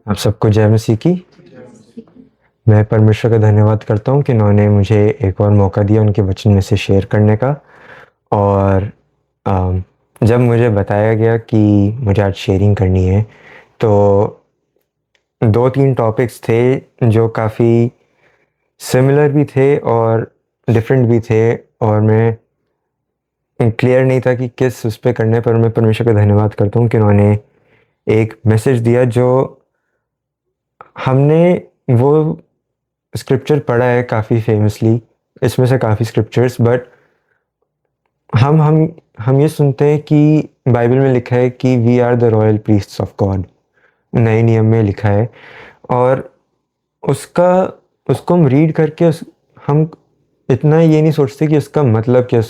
आप सबको जय मसीह की। मैं परमेश्वर का धन्यवाद करता हूँ कि उन्होंने मुझे एक और मौका दिया उनके वचन में से शेयर करने का। और अम, जब मुझे बताया गया कि मुझे आज शेयरिंग करनी है तो दो तीन टॉपिक्स थे जो काफ़ी सिमिलर भी थे और डिफरेंट भी थे, और मैं क्लियर नहीं था कि किस उस पे करने पर। मैं परमेश्वर का धन्यवाद करता हूँ कि उन्होंने एक मैसेज दिया जो हमने वो स्क्रिप्चर पढ़ा है काफ़ी फेमसली, इसमें से काफ़ी स्क्रिप्चर्स, बट हम ये सुनते हैं कि बाइबल में लिखा है कि we are the royal priests of God, नए नियम में लिखा है। और उसका उसको हम रीड करके हम इतना ये नहीं सोचते कि उसका मतलब क्या,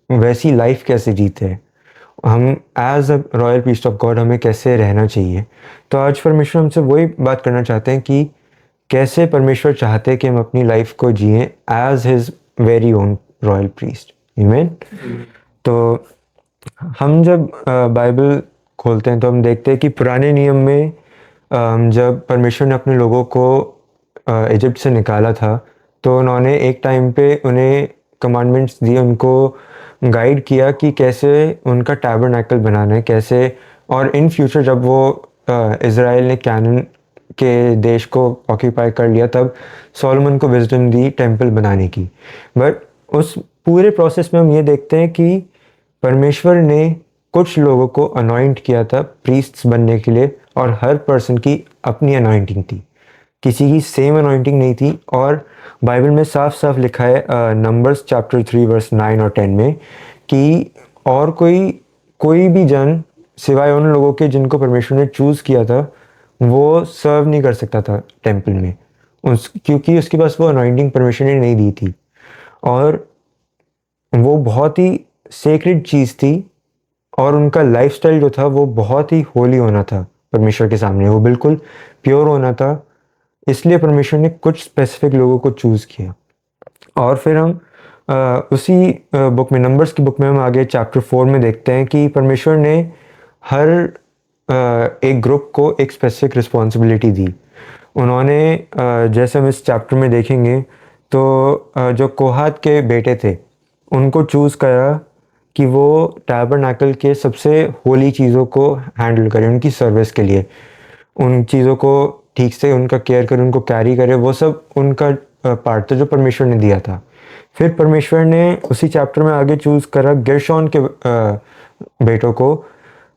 वैसी लाइफ कैसे जीते हैं हम as a royal priest of God, हमें कैसे रहना चाहिए। तो आज परमेश्वर हमसे वही बात करना चाहते हैं कि कैसे परमेश्वर चाहते हैं कि हम अपनी लाइफ को जिएं as his very own royal priest. आमीन। तो हम जब बाइबल खोलते हैं तो हम देखते हैं कि पुराने नियम में जब परमेश्वर ने अपने लोगों को इजिप्ट से निकाला था तो उन्होंने एक टाइम पे उन्हें कमांडमेंट्स दिए, उनको गाइड किया कि कैसे उनका टैबरनैकल बनाना है, कैसे। और इन फ्यूचर जब वो इज़राइल ने कैनान के देश को ऑक्यूपाई कर लिया तब सोलोमन को विजडम दी टेंपल बनाने की। बट उस पूरे प्रोसेस में हम ये देखते हैं कि परमेश्वर ने कुछ लोगों को अनॉइंट किया था प्रीस्ट्स बनने के लिए, और हर पर्सन की अपनी अनॉइंटिंग थी, किसी की सेम अनॉइंटिंग नहीं थी। और बाइबल में साफ साफ लिखा है नंबर्स चैप्टर 3 वर्स 9 और 10 में कि और कोई कोई भी जन सिवाय उन लोगों के जिनको परमेश्वर ने चूज़ किया था वो सर्व नहीं कर सकता था टेंपल में, क्योंकि उसके पास वो अनॉइंटिंग परमेश्वर ने नहीं दी थी। और वो बहुत ही सेक्रेड चीज़ थी, और उनका लाइफस्टाइल जो था वो बहुत ही होली होना था परमेश्वर के सामने, वो बिल्कुल प्योर होना था। इसलिए परमेश्वर ने कुछ स्पेसिफिक लोगों को चूज़ किया। और फिर हम उसी बुक में, नंबर्स की बुक में, हम आगे चैप्टर 4 में देखते हैं कि परमेश्वर ने हर एक ग्रुप को एक स्पेसिफिक रिस्पॉन्सिबिलिटी दी। उन्होंने जैसे हम इस चैप्टर में देखेंगे तो जो कोहात के बेटे थे उनको चूज़ करा कि वो टैबरनैकल के सबसे होली चीज़ों को हैंडल करें उनकी सर्विस के लिए, उन चीज़ों को ठीक से उनका केयर करे, उनको कैरी करे, वो सब उनका पार्ट था जो परमेश्वर ने दिया था। फिर परमेश्वर ने उसी चैप्टर में आगे चूज़ करा गेर्शोन के बेटों को,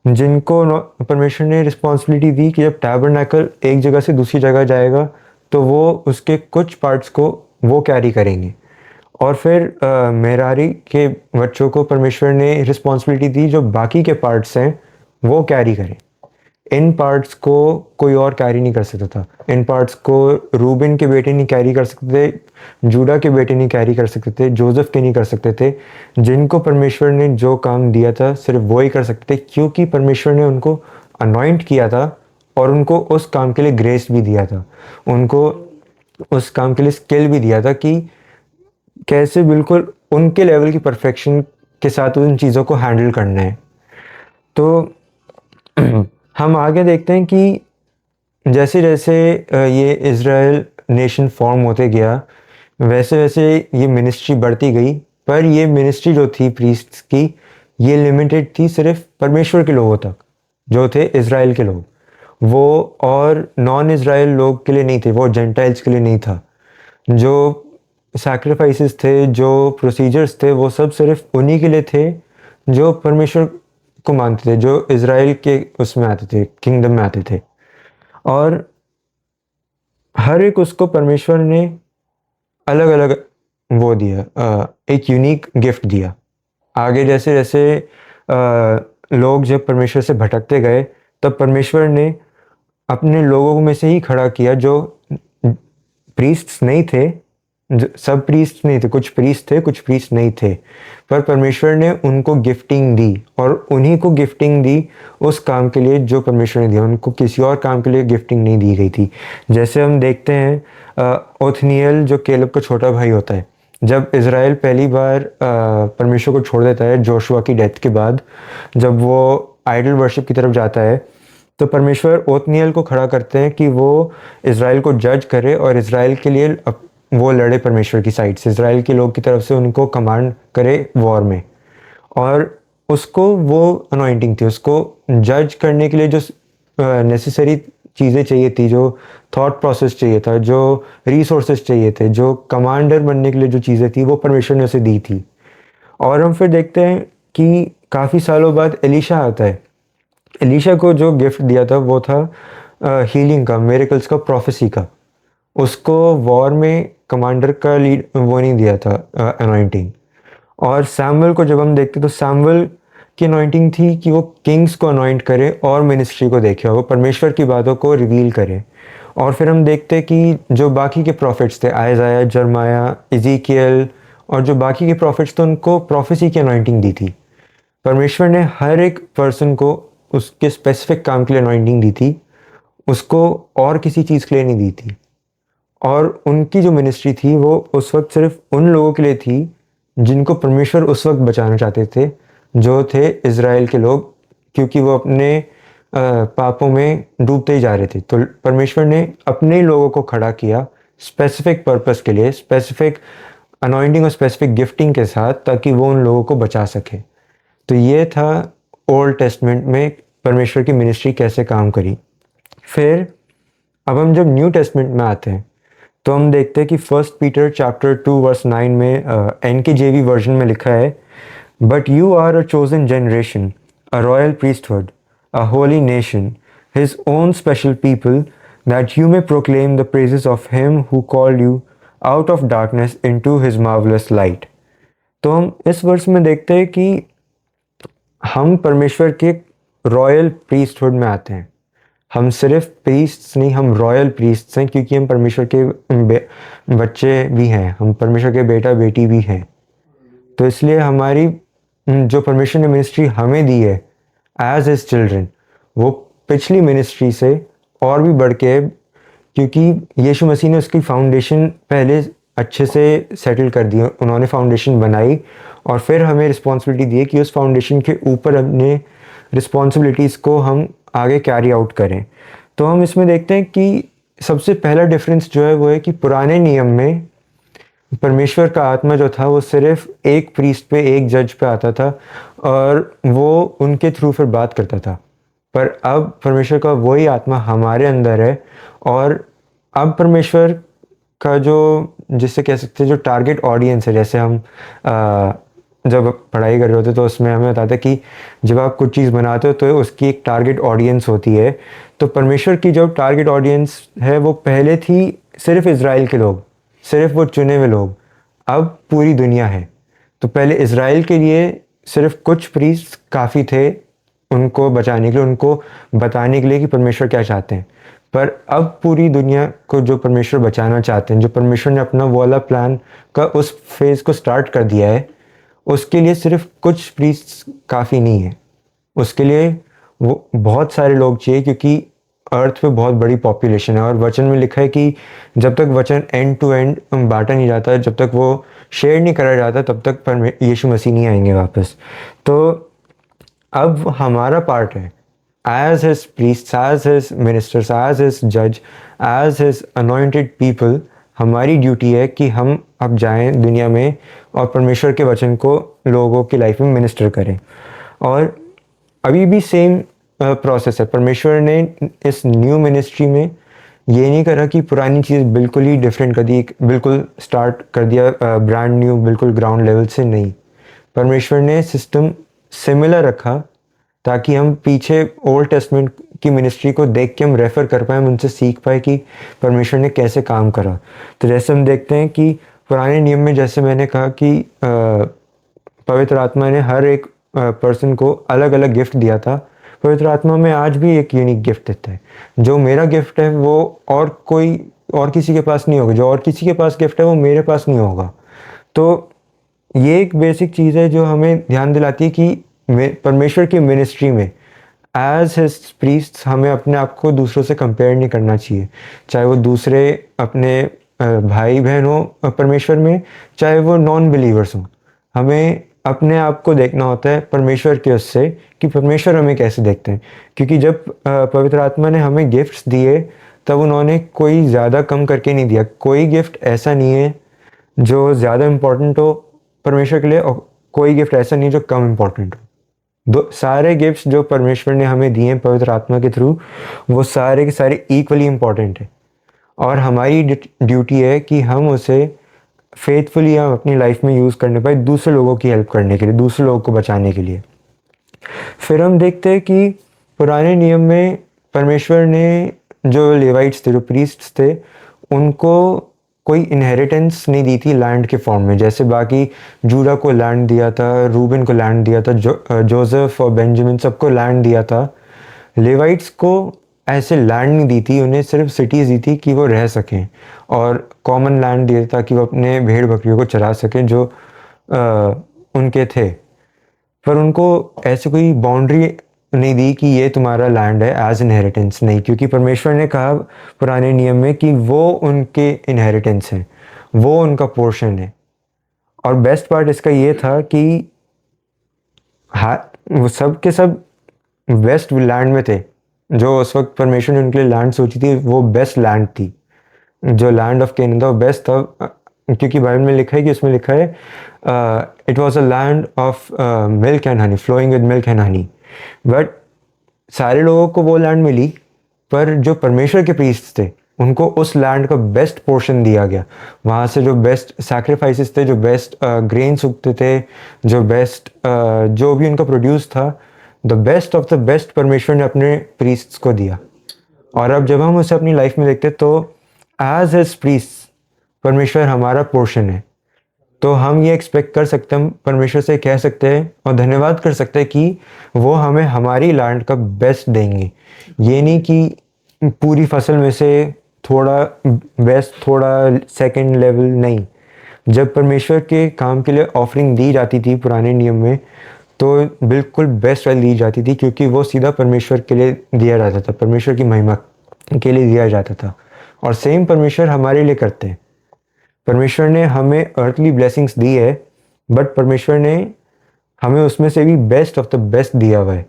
जिनको परमेश्वर ने रिस्पॉन्सिबिलिटी दी कि जब टैबरनैकल एक जगह से दूसरी जगह जाएगा तो वो उसके कुछ पार्ट्स को वो कैरी करेंगे। और फिर मेरारी के बच्चों को परमेश्वर ने रिस्पॉन्सिबिलिटी दी जो बाकी के पार्ट्स हैं वो कैरी करें। इन पार्ट्स को कोई और कैरी नहीं कर सकता था, इन पार्ट्स को रूबिन के बेटे नहीं कैरी कर सकते थे, जूडा के बेटे नहीं कैरी कर सकते थे, जोसेफ के नहीं कर सकते थे। जिनको परमेश्वर ने जो काम दिया था सिर्फ वो ही कर सकते थे, क्योंकि परमेश्वर ने उनको अनॉइंट किया था और उनको उस काम के लिए ग्रेस भी दिया था, उनको उस काम के लिए स्किल भी दिया था कि कैसे बिल्कुल उनके लेवल की परफेक्शन के साथ उन चीज़ों को हैंडल करना है। तो हम आगे देखते हैं कि जैसे जैसे ये इज़राइल नेशन फॉर्म होते गया वैसे वैसे ये मिनिस्ट्री बढ़ती गई, पर ये मिनिस्ट्री जो थी प्रीस्ट्स की ये लिमिटेड थी सिर्फ परमेश्वर के लोगों तक जो थे इज़राइल के लोग, वो और नॉन इज़राइल लोग के लिए नहीं थे, वो जेंटाइल्स के लिए नहीं था। जो सैक्रिफाइसेस थे, जो प्रोसीजर्स थे, वो सब सिर्फ उन्हीं के लिए थे जो परमेश्वर को मानते थे, जो इज़राइल के उसमें आते थे, किंगडम में आते थे। और हर एक उसको परमेश्वर ने अलग अलग वो दिया, एक यूनिक गिफ्ट दिया। आगे जैसे जैसे लोग जब परमेश्वर से भटकते गए तब परमेश्वर ने अपने लोगों में से ही खड़ा किया जो प्रीस्ट्स नहीं थे, सब प्रीस्ट नहीं थे, कुछ प्रीस्ट थे कुछ प्रीस्ट नहीं थे, पर परमेश्वर ने उनको गिफ्टिंग दी और उन्हीं को गिफ्टिंग दी उस काम के लिए जो परमेश्वर ने दिया, उनको किसी और काम के लिए गिफ्टिंग नहीं दी गई थी। जैसे हम देखते हैं ओथनिएल जो केलब का छोटा भाई होता है, जब इज़राइल पहली बार परमेश्वर को छोड़ देता है जोशुआ की डेथ के बाद, जब वो आइडल वर्शिप की तरफ जाता है तो परमेश्वर ओतनियल को खड़ा करते हैं कि वो इज़राइल को जज करे और इज़राइल के लिए वो लड़े परमेश्वर की साइड से, इज़राइल के लोग की तरफ से उनको कमांड करे वॉर में। और उसको वो अनॉइंटिंग थी, उसको जज करने के लिए जो नेसेसरी चीज़ें चाहिए थी, जो थॉट प्रोसेस चाहिए था, जो रिसोर्सेज चाहिए थे, जो कमांडर बनने के लिए जो चीज़ें थी, वो परमेश्वर ने उसे दी थी। और हम फिर देखते हैं कि काफ़ी सालों बाद एलीशा आता है। एलीशा को जो गिफ्ट दिया था वो था हीलिंग का, मिरेकल्स का, प्रोफेसी का। उसको वॉर में कमांडर का लीड वो नहीं दिया था, अनॉइंटिंग। और सैमुअल को जब हम देखते तो सैमुअल की अनॉइंटिंग थी कि वो किंग्स को अनॉइंट करे और मिनिस्ट्री को देखे, और वो परमेश्वर की बातों को रिवील करे। और फिर हम देखते कि जो बाकी के प्रॉफिट्स थे, आयजाया, जरमाया, इज़ीकियल, और जो बाकी के प्रॉफिट्स थे उनको प्रोफेसी की अनॉइंटिंग दी थी। परमेश्वर ने हर एक पर्सन को उसके स्पेसिफिक काम के लिए अनॉइंटिंग दी थी, उसको और किसी चीज़ के लिए नहीं दी थी। और उनकी जो मिनिस्ट्री थी वो उस वक्त सिर्फ उन लोगों के लिए थी जिनको परमेश्वर उस वक्त बचाना चाहते थे, जो थे इज़राइल के लोग, क्योंकि वो अपने पापों में डूबते ही जा रहे थे। तो परमेश्वर ने अपने ही लोगों को खड़ा किया स्पेसिफिक पर्पस के लिए, स्पेसिफिक अनॉइंटिंग और स्पेसिफिक गिफ्टिंग के साथ, ताकि वो उन लोगों को बचा सके। तो ये था ओल्ड टेस्टमेंट में परमेश्वर की मिनिस्ट्री कैसे काम करी। फिर अब हम जब न्यू टेस्टमेंट में आते हैं तो हम देखते हैं कि 1 पीटर चैप्टर 2 वर्स 9 में NKJV वर्जन में लिखा है, but you are a chosen generation, a royal priesthood, a holy nation, his own special people, that you may proclaim the praises of him who called you out of darkness into his marvellous light. तो हम इस वर्ष में देखते हैं कि हम परमेश्वर के रॉयल प्रीस्टहुड में आते हैं। हम सिर्फ प्रीस्ट्स नहीं, हम रॉयल प्रीस्ट्स हैं, क्योंकि हम परमेश्वर के बच्चे भी हैं, हम परमेश्वर के बेटा बेटी भी हैं। तो इसलिए हमारी जो परमेश्वर ने मिनिस्ट्री हमें दी है एज हिज चिल्ड्रन, वो पिछली मिनिस्ट्री से और भी बढ़ के है, क्योंकि यीशु मसीह ने उसकी फाउंडेशन पहले अच्छे से सेटल कर दी। उन्होंने फाउंडेशन बनाई और फिर हमें रिस्पॉन्सिबिलिटी दी है कि उस फाउंडेशन के ऊपर अपने रिस्पॉन्सिबिलिटीज़ को हम आगे कैरी आउट करें। तो हम इसमें देखते हैं कि सबसे पहला डिफरेंस जो है वो है कि पुराने नियम में परमेश्वर का आत्मा जो था वो सिर्फ एक प्रीस्ट पे, एक जज पे आता था और वो उनके थ्रू फिर बात करता था। पर अब परमेश्वर का वही आत्मा हमारे अंदर है, और अब परमेश्वर का जो, जिससे कह सकते हैं जो टारगेट ऑडियंस है, जैसे हम जब पढ़ाई कर रहे होते तो उसमें हमें बताता है कि जब आप कुछ चीज़ बनाते हो तो उसकी एक टारगेट ऑडियंस होती है। तो परमेश्वर की जो टारगेट ऑडियंस है वो पहले थी सिर्फ इज़राइल के लोग, सिर्फ वो चुने हुए लोग, अब पूरी दुनिया है। तो पहले इज़राइल के लिए सिर्फ कुछ प्रीस्ट काफ़ी थे उनको बचाने के लिए, उनको बताने के लिए कि परमेश्वर क्या चाहते हैं। पर अब पूरी दुनिया को जो परमेश्वर बचाना चाहते हैं, जो परमेश्वर ने अपना वो वाला प्लान का उस फेज़ को स्टार्ट कर दिया है, उसके लिए सिर्फ कुछ प्रीस्ट काफ़ी नहीं है। उसके लिए वो बहुत सारे लोग चाहिए, क्योंकि अर्थ पे बहुत बड़ी पॉपुलेशन है। और वचन में लिखा है कि जब तक वचन एंड टू एंड बांटा नहीं जाता, जब तक वो शेयर नहीं करा जाता, तब तक यीशु मसीह नहीं आएंगे वापस। तो अब हमारा पार्ट है as his priest, as his ministers, as his जज, एज हिज अनॉइंटेड पीपल, हमारी ड्यूटी है कि हम अब जाएं दुनिया में और परमेश्वर के वचन को लोगों की लाइफ में मिनिस्टर करें। और अभी भी सेम प्रोसेस है। परमेश्वर ने इस न्यू मिनिस्ट्री में ये नहीं करा कि पुरानी चीज़ बिल्कुल ही डिफरेंट कर दी, बिल्कुल स्टार्ट कर दिया ब्रांड न्यू, बिल्कुल ग्राउंड लेवल से नहीं। परमेश्वर ने सिस्टम सिमिलर रखा ताकि हम पीछे ओल्ड टेस्टमेंट की मिनिस्ट्री को देख के हम रेफ़र कर पाए, हम उनसे सीख पाए कि परमेश्वर ने कैसे काम करा। तो जैसे हम देखते हैं कि पुराने नियम में, जैसे मैंने कहा कि पवित्र आत्मा ने हर एक पर्सन को अलग अलग गिफ्ट दिया था। पवित्र आत्मा में आज भी एक यूनिक गिफ्ट देता है। जो मेरा गिफ्ट है वो और कोई और किसी के पास नहीं होगा, जो और किसी के पास गिफ्ट है वो मेरे पास नहीं होगा। तो ये एक बेसिक चीज़ है जो हमें ध्यान दिलाती है कि परमेश्वर की मिनिस्ट्री में एज हिज प्रीस्ट हमें अपने आप को दूसरों से कंपेयर नहीं करना चाहिए, चाहे वो दूसरे अपने भाई बहन हो परमेश्वर में, चाहे वो नॉन बिलीवर्स हों। हमें अपने आप को देखना होता है परमेश्वर के उससे, कि परमेश्वर हमें कैसे देखते हैं। क्योंकि जब पवित्र आत्मा ने हमें गिफ्ट्स दिए, तब उन्होंने कोई ज़्यादा कम करके नहीं दिया। कोई गिफ्ट ऐसा नहीं है जो ज़्यादा इम्पोर्टेंट हो परमेश्वर के लिए, और कोई गिफ्ट ऐसा नहीं है जो कम इम्पोर्टेंट हो। दो सारे गिफ्ट्स जो परमेश्वर ने हमें दिए हैं पवित्र आत्मा के थ्रू, वो सारे के सारे इक्वली इम्पोर्टेंट है। और हमारी ड्यूटी है कि हम उसे फेथफुली हम अपनी लाइफ में यूज़ करने पाए, दूसरे लोगों की हेल्प करने के लिए, दूसरे लोगों को बचाने के लिए। फिर हम देखते हैं कि पुराने नियम में परमेश्वर ने जो लेवाइट्स थे, जो प्रीस्ट्स थे, उनको कोई इनहेरिटेंस नहीं दी थी लैंड के फॉर्म में। जैसे बाकी जूडा को लैंड दिया था, रूबन को लैंड दिया था, जोसेफ और बेंजामिन सबको लैंड दिया था। लेवाइट्स को ऐसे लैंड नहीं दी थी, उन्हें सिर्फ सिटीज़ दी थी कि वो रह सकें, और कॉमन लैंड दिया था कि वो अपने भेड़ बकरियों को चरा सकें जो उनके थे। पर उनको ऐसे कोई बाउंड्री नहीं दी कि ये तुम्हारा लैंड है एज इनहेरिटेंस, नहीं। क्योंकि परमेश्वर ने कहा पुराने नियम में कि वो उनके इनहेरिटेंस है, वो उनका पोर्शन है। और बेस्ट पार्ट इसका ये था कि वो सब के सब वेस्ट लैंड में थे। जो उस वक्त परमेश्वर ने उनके लिए लैंड सोची थी, वो बेस्ट लैंड थी। जो लैंड ऑफ कैनान था वो बेस्ट था, क्योंकि बाइबल में लिखा है कि उसमें लिखा है it was a land of milk and honey, flowing with milk and honey. But सारे लोगों को वो लैंड मिली, पर जो परमेश्वर के प्रीस्ट थे उनको उस लैंड का बेस्ट पोर्शन दिया गया। वहाँ से जो बेस्ट सैक्रिफाइसेस थे, जो बेस्ट ग्रेन्स उगते थे, जो बेस्ट जो भी उनका प्रोड्यूस था, the best of the best परमेश्वर ने अपने प्रीस्ट्स को दिया। और अब जब हम उसे अपनी लाइफ में देखते तो एज हिज प्रीस्ट परमेश्वर हमारा पोर्शन है। तो हम ये एक्सपेक्ट कर सकते हैं, हम परमेश्वर से कह सकते हैं और धन्यवाद कर सकते हैं कि वो हमें हमारी लैंड का बेस्ट देंगे। ये नहीं कि पूरी फसल में से थोड़ा बेस्ट, थोड़ा सेकंड लेवल, नहीं। जब परमेश्वर के काम के लिए ऑफरिंग दी जाती थी पुराने नियम में, तो बिल्कुल बेस्ट वाली दी जाती थी, क्योंकि वो सीधा परमेश्वर के लिए दिया जाता था, परमेश्वर की महिमा के लिए दिया जाता था। और सेम परमेश्वर हमारे लिए करते हैं। परमेश्वर ने हमें अर्थली ब्लेसिंग्स दी है, बट परमेश्वर ने हमें उसमें से भी बेस्ट ऑफ द बेस्ट दिया हुआ है।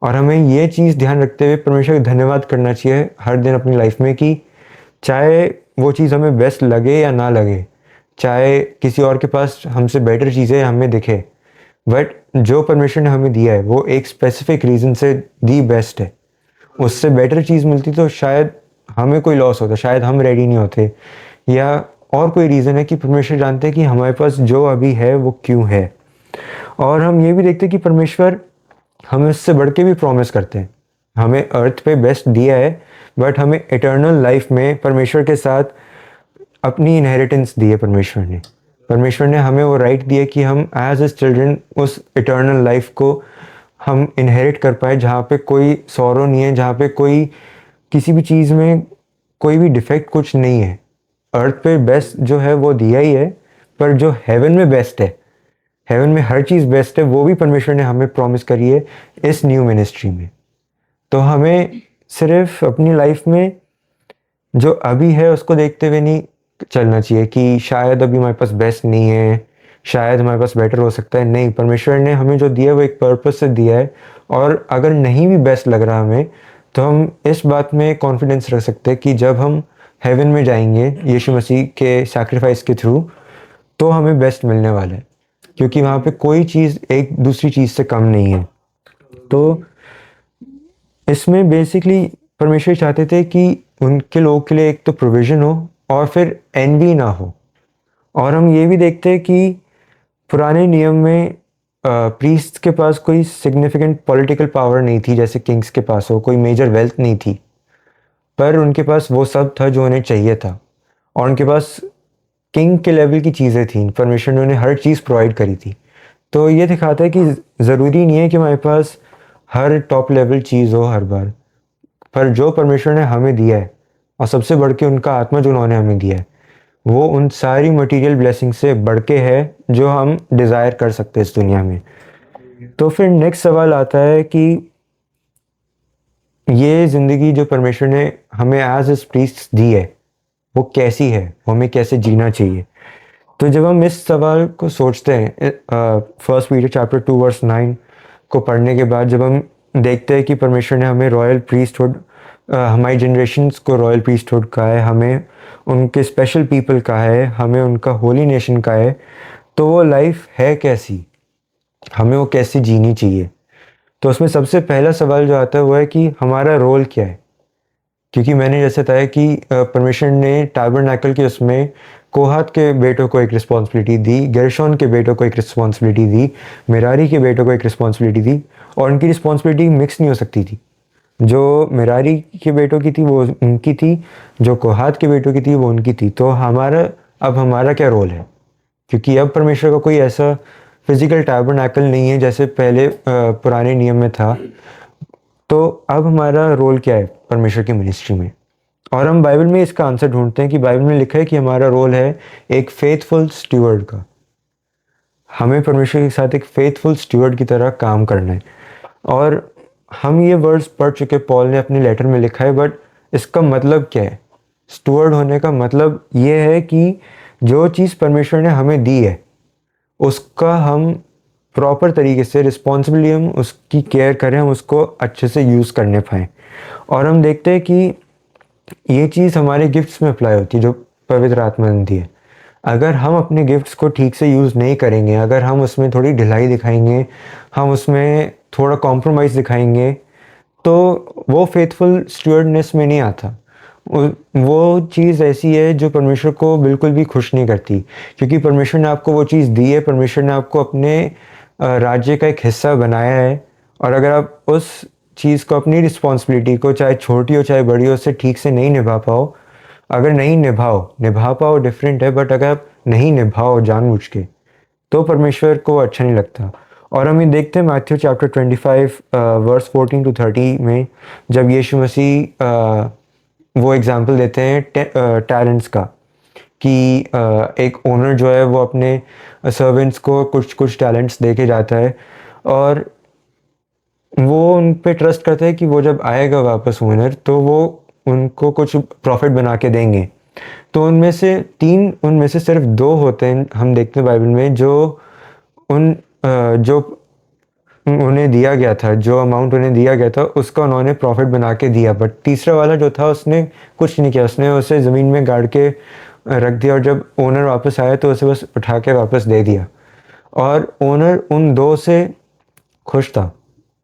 और हमें ये चीज़ ध्यान रखते हुए परमेश्वर का धन्यवाद करना चाहिए हर दिन अपनी लाइफ में, कि चाहे वो चीज़ हमें बेस्ट लगे या ना लगे, चाहे किसी और के पास हमसे बेटर चीज़ें हमें दिखे, बट जो परमेश्वर ने हमें दिया है वो एक स्पेसिफिक रीज़न से दी बेस्ट है। उससे बेटर चीज़ मिलती तो शायद हमें कोई लॉस होता, शायद हम रेडी नहीं होते, या और कोई रीज़न है कि परमेश्वर जानते हैं कि हमारे पास जो अभी है वो क्यों है। और हम ये भी देखते हैं कि परमेश्वर हमें उससे बढ़ के भी प्रॉमिस करते हैं। हमें अर्थ पे बेस्ट दिया है, बट हमें इटर्नल लाइफ में परमेश्वर के साथ अपनी इनहेरिटेंस दी है। परमेश्वर ने हमें वो राइट दिया कि हम एज ए चिल्ड्रन उस इटर्नल लाइफ को हम इनहेरिट कर पाए, जहाँ पे कोई सॉरो नहीं है, जहाँ पे कोई किसी भी चीज़ में कोई भी डिफेक्ट कुछ नहीं है। अर्थ पे बेस्ट जो है वो दिया ही है, पर जो हेवन में बेस्ट है, हेवन में हर चीज़ बेस्ट है, वो भी परमेश्वर ने हमें प्रॉमिस करी है इस न्यू मिनिस्ट्री में। तो हमें सिर्फ अपनी लाइफ में जो अभी है उसको देखते हुए नहीं चलना चाहिए कि शायद अभी हमारे पास बेस्ट नहीं है, शायद हमारे पास बेटर हो सकता है। नहीं, परमेश्वर ने हमें जो दिया है वो एक पर्पस से दिया है। और अगर नहीं भी बेस्ट लग रहा हमें, तो हम इस बात में कॉन्फिडेंस रख सकते हैं कि जब हम हेवन में जाएंगे यीशु मसीह के सैक्रिफाइस के थ्रू, तो हमें बेस्ट मिलने वाला है, क्योंकि वहाँ पे कोई चीज़ एक दूसरी चीज़ से कम नहीं है। तो इसमें बेसिकली परमेश्वर चाहते थे कि उनके लोगों के लिए एक तो प्रोविज़न हो, और फिर एनवी ना हो। और हम ये भी देखते हैं कि पुराने नियम में प्रीस्ट के पास कोई सिग्निफिकेंट पॉलिटिकल पावर नहीं थी, जैसे किंग्स के पास हो, कोई मेजर वेल्थ नहीं थी, पर उनके पास वो सब था जो उन्हें चाहिए था। और उनके पास किंग के लेवल की चीज़ें थी, परमेश्वर ने उन्हें हर चीज़ प्रोवाइड करी थी। तो ये दिखाता है कि ज़रूरी नहीं है कि हमारे पास हर टॉप लेवल चीज़ हो हर बार, पर जो परमेश्वर ने हमें दिया है, और सबसे बढ़ के उनका आत्मा जो उन्होंने हमें दिया है, वो उन सारी मटेरियल ब्लेसिंग से बढ़ के है जो हम डिज़ायर कर सकते हैं इस दुनिया में। तो फिर नेक्स्ट सवाल आता है कि ये ज़िंदगी जो परमेश्वर ने हमें एज ए प्रीस्ट दी है वो कैसी है, वो हमें कैसे जीना चाहिए। तो जब हम इस सवाल को सोचते हैं, फर्स्ट पीटर चैप्टर 2 वर्स 9 को पढ़ने के बाद जब हम देखते हैं कि परमेश्वर ने हमें रॉयल प्रीस्टहुड, हमारी जनरेशन्स को रॉयल प्रीस्टहुड कहा है, हमें उनके स्पेशल पीपल कहा है, हमें उनका होली नेशन कहा है, तो वो लाइफ है कैसी, हमें वो कैसे जीनी चाहिए। तो उसमें सबसे पहला सवाल जो आता है वो है कि हमारा रोल क्या है। क्योंकि मैंने जैसे बताया कि परमेश्वर ने टैबरनेकल के उसमें कोहात के बेटों को एक रिस्पॉन्सिबिलिटी दी, गेरशोन के बेटों को एक रिस्पॉन्सिबिलिटी दी, मेरारी के बेटों को एक रिस्पॉन्सिबिलिटी दी, और उनकी रिस्पॉन्सिबिलिटी मिक्स नहीं हो सकती थी। जो मेरारी के बेटों की थी वो उनकी थी, जो कोहात के बेटों की थी वो उनकी थी। तो हमारा क्या रोल है, क्योंकि अब परमेश्वर का कोई ऐसा फिजिकल टैबरनेकल नहीं है जैसे पहले पुराने नियम में था। तो अब हमारा रोल क्या है परमेश्वर की मिनिस्ट्री में, और हम बाइबल में इसका आंसर ढूंढते हैं कि बाइबल में लिखा है कि हमारा रोल है एक फेथफुल स्टीवर्ड का। हमें परमेश्वर के साथ एक फेथफुल स्टीवर्ड की तरह काम करना है। और हम ये वर्ड्स पढ़ चुके, पॉल ने अपने लेटर में लिखा है, बट इसका मतलब क्या है। स्टीवर्ड होने का मतलब ये है कि जो चीज़ परमेश्वर ने हमें दी है उसका हम प्रॉपर तरीके से रिस्पॉन्सिबली हम उसकी केयर करें, हम उसको अच्छे से यूज़ करने पाएँ। और हम देखते हैं कि ये चीज़ हमारे गिफ्ट्स में अप्लाई होती है जो पवित्र आत्मा ने दी है। अगर हम अपने गिफ्ट्स को ठीक से यूज़ नहीं करेंगे, अगर हम उसमें थोड़ी ढिलाई दिखाएंगे, हम उसमें थोड़ा कॉम्प्रोमाइज़ दिखाएंगे, तो वो फेथफुल स्टुअर्डनेस में नहीं आता। वो चीज़ ऐसी है जो परमेश्वर को बिल्कुल भी खुश नहीं करती, क्योंकि परमेश्वर ने आपको वो चीज़ दी है, परमेश्वर ने आपको अपने राज्य का एक हिस्सा बनाया है। और अगर आप उस चीज़ को, अपनी रिस्पॉन्सिबिलिटी को, चाहे छोटी हो चाहे बड़ी हो, उससे ठीक से नहीं निभा पाओ, अगर नहीं निभा पाओ डिफरेंट है, बट अगर आप नहीं निभाओ जानबूझ के, तो परमेश्वर को अच्छा नहीं लगता। और हम ये देखते हैं मैथ्यू चैप्टर 25 वर्स 14 टू 30 में, जब यीशु मसीह वो एग्जाम्पल देते हैं टैलेंट्स का, कि एक ओनर जो है वो अपने सर्वेंट्स को कुछ कुछ टैलेंट्स दे के जाता है, और वो उन पे ट्रस्ट करता है कि वो जब आएगा वापस ओनर तो वो उनको कुछ प्रॉफिट बना के देंगे। तो उनमें से सिर्फ 2 होते हैं, हम देखते हैं बाइबल में, जो उन्हें दिया गया था, जो अमाउंट उन्हें दिया गया था उसका उन्होंने प्रॉफिट बना के दिया। बट तीसरा वाला जो था उसने कुछ नहीं किया, उसने उसे ज़मीन में गाड़ के रख दिया, और जब ओनर वापस आया तो उसे बस उठा के वापस दे दिया। और ओनर उन 2 से खुश था।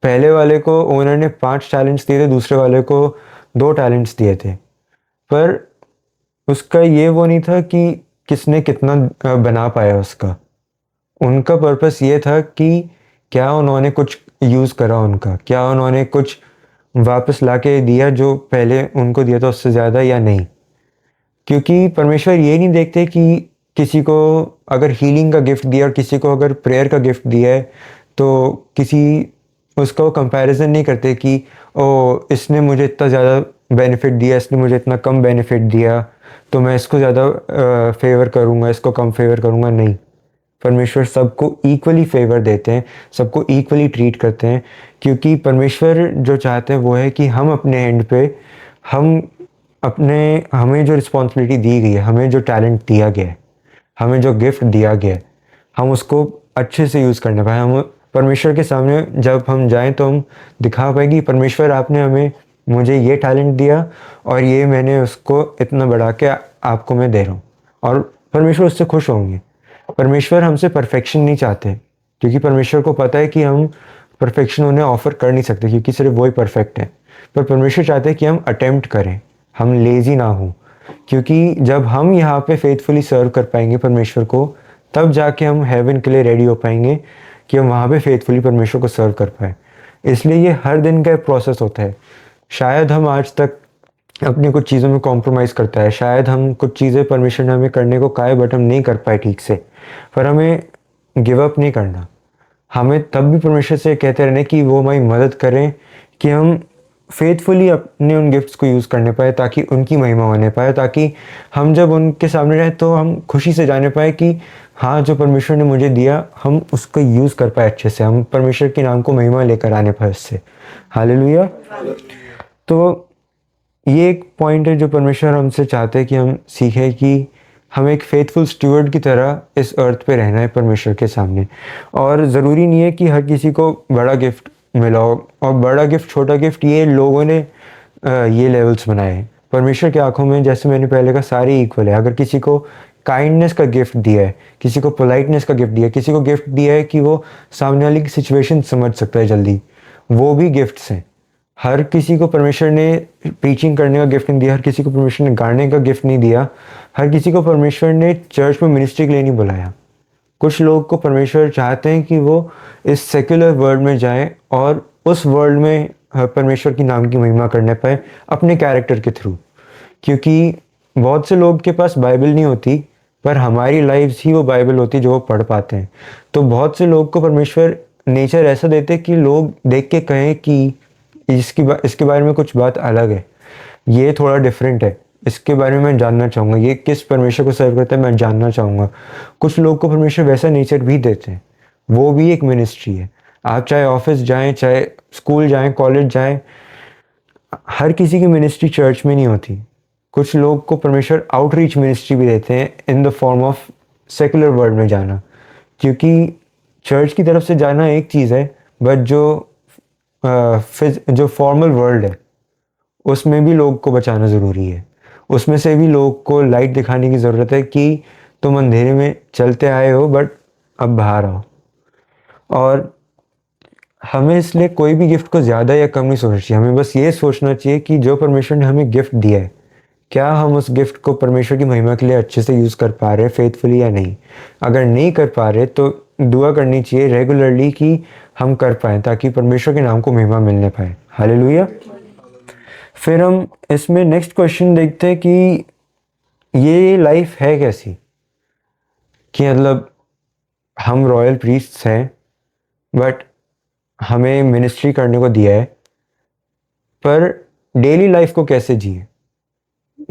पहले वाले को ओनर ने 5 टैलेंट्स दिए थे, दूसरे वाले को 2 टैलेंट्स दिए थे। पर उसका ये वो नहीं था कि किसने कितना बना पाया उसका। उनका पर्पस ये था कि क्या उन्होंने कुछ यूज़ करा उनका, क्या उन्होंने कुछ वापस लाके दिया जो पहले उनको दिया था उससे ज़्यादा या नहीं। क्योंकि परमेश्वर ये नहीं देखते कि किसी को अगर हीलिंग का गिफ्ट दिया और किसी को अगर प्रेयर का गिफ्ट दिया है, तो उसका वो कंपैरिजन नहीं करते कि ओ इसने मुझे इतना ज़्यादा बेनिफिट दिया, इसने मुझे इतना कम बेनिफिट दिया, तो मैं इसको ज़्यादा फेवर करूँगा, इसको कम फेवर करूँगा। नहीं, परमेश्वर सबको इक्वली फेवर देते हैं, सबको इक्वली ट्रीट करते हैं। क्योंकि परमेश्वर जो चाहते हैं वो है कि हम अपने एंड पे, हम हमें जो रिस्पॉन्सिबिलिटी दी गई है, हमें जो टैलेंट दिया गया है, हमें जो गिफ्ट दिया गया है, हम उसको अच्छे से यूज़ करने पाए। हम परमेश्वर के सामने जब हम जाएं तो हम दिखा पाए कि परमेश्वर आपने मुझे ये टैलेंट दिया और ये मैंने उसको इतना बढ़ा के आपको मैं दे रहा हूँ, और परमेश्वर उससे खुश होंगे। परमेश्वर हमसे परफेक्शन नहीं चाहते, क्योंकि परमेश्वर को पता है कि हम परफेक्शन उन्हें ऑफर कर नहीं सकते, क्योंकि सिर्फ वही परफेक्ट है। पर परमेश्वर चाहते हैं कि हम अटेम्प्ट करें, हम लेज़ी ना हों, क्योंकि जब हम यहाँ पे फेथफुली सर्व कर पाएंगे परमेश्वर को, तब जाके हम हेवन के लिए रेडी हो पाएंगे कि हम वहाँ पे फेथफुली परमेश्वर को सर्व कर पाए। इसलिए ये हर दिन का प्रोसेस होता है। शायद हम आज तक अपनी कुछ चीज़ों में कॉम्प्रोमाइज़ करता है, शायद हम कुछ चीज़ें परमेश्वर ने हमें करने को कहा है बट हम नहीं कर पाए ठीक से, पर हमें गिव अप नहीं करना। हमें तब भी परमेश्वर से कहते रहने कि वो हमारी मदद करें कि हम फेथफुली अपने उन गिफ्ट्स को यूज़ करने पाए, ताकि उनकी महिमा होने पाए, ताकि हम जब उनके सामने रहें तो हम खुशी से जाने पाए कि हाँ, जो परमेश्वर ने मुझे दिया हम उसको यूज़ कर पाए अच्छे से, हम परमेश्वर के नाम को महिमा लेकर आने पाए उससे। हालेलुया। तो ये एक पॉइंट है जो परमेश्वर हमसे चाहते हैं कि हम सीखें कि हमें एक फेथफुल स्टूवर्ड की तरह इस अर्थ पे रहना है परमेश्वर के सामने। और ज़रूरी नहीं है कि हर किसी को बड़ा गिफ्ट मिला हो, और बड़ा गिफ्ट छोटा गिफ्ट ये लोगों ने ये लेवल्स बनाए हैं। परमेश्वर की आंखों में, जैसे मैंने पहले कहा, सारे इक्वल है। अगर किसी को काइंडनेस का गिफ्ट दिया है, किसी को पोलाइटनेस का गिफ्ट दिया है, किसी को गिफ्ट दिया है कि वो सामने वाले की सिचुएशन समझ सकता है जल्दी, वो भी गिफ्ट्स हैं। हर किसी को परमेश्वर ने प्रीचिंग करने का गिफ्ट नहीं दिया, हर किसी को परमेश्वर ने गाने का गिफ्ट नहीं दिया, हर किसी को परमेश्वर ने चर्च में मिनिस्ट्री के लिए नहीं बुलाया। कुछ लोग को परमेश्वर चाहते हैं कि वो इस सेक्युलर वर्ल्ड में जाएं और उस वर्ल्ड में परमेश्वर की नाम की महिमा करने पाए अपने कैरेक्टर के थ्रू। क्योंकि बहुत से लोग के पास बाइबल नहीं होती, पर हमारी लाइफ्स ही वो बाइबल होती जो वो पढ़ पाते हैं। तो बहुत से लोग को परमेश्वर नेचर ऐसा देते कि लोग देख के कहें कि इसके बारे में कुछ बात अलग है, ये थोड़ा डिफरेंट है, इसके बारे में मैं जानना चाहूँगा, ये किस परमेश्वर को सर्व करता है मैं जानना चाहूँगा। कुछ लोग को परमेश्वर वैसा नेचर भी देते हैं, वो भी एक मिनिस्ट्री है। आप चाहे ऑफिस जाएं, चाहे स्कूल जाएं, कॉलेज जाएं, हर किसी की मिनिस्ट्री चर्च में नहीं होती। कुछ लोग को परमेश्वर आउटरीच मिनिस्ट्री भी देते हैं in the form of secular world में जाना। क्योंकि चर्च की तरफ से जाना एक चीज़ है, बट जो फॉर्मल वर्ल्ड है उसमें भी लोग को बचाना ज़रूरी है। उसमें से भी लोग को लाइट दिखाने की ज़रूरत है कि तुम अंधेरे में चलते आए हो, बट अब बाहर आओ। और हमें इसलिए कोई भी गिफ्ट को ज़्यादा या कम नहीं सोचना चाहिए। हमें बस ये सोचना चाहिए कि जो परमेश्वर ने हमें गिफ्ट दिया है, क्या हम उस गिफ्ट को परमेश्वर की महिमा के लिए अच्छे से यूज़ कर पा रहे हैं फेथफुली या नहीं। अगर नहीं कर पा रहे तो दुआ करनी चाहिए रेगुलरली कि हम कर पाएँ, ताकि परमेश्वर के नाम को महिमा मिलने पाए। हालेलुया। फिर हम इसमें नेक्स्ट क्वेश्चन देखते हैं कि ये लाइफ है कैसी, कि मतलब हम रॉयल प्रीस्ट्स हैं, बट हमें मिनिस्ट्री करने को दिया है, पर डेली लाइफ को कैसे जिए।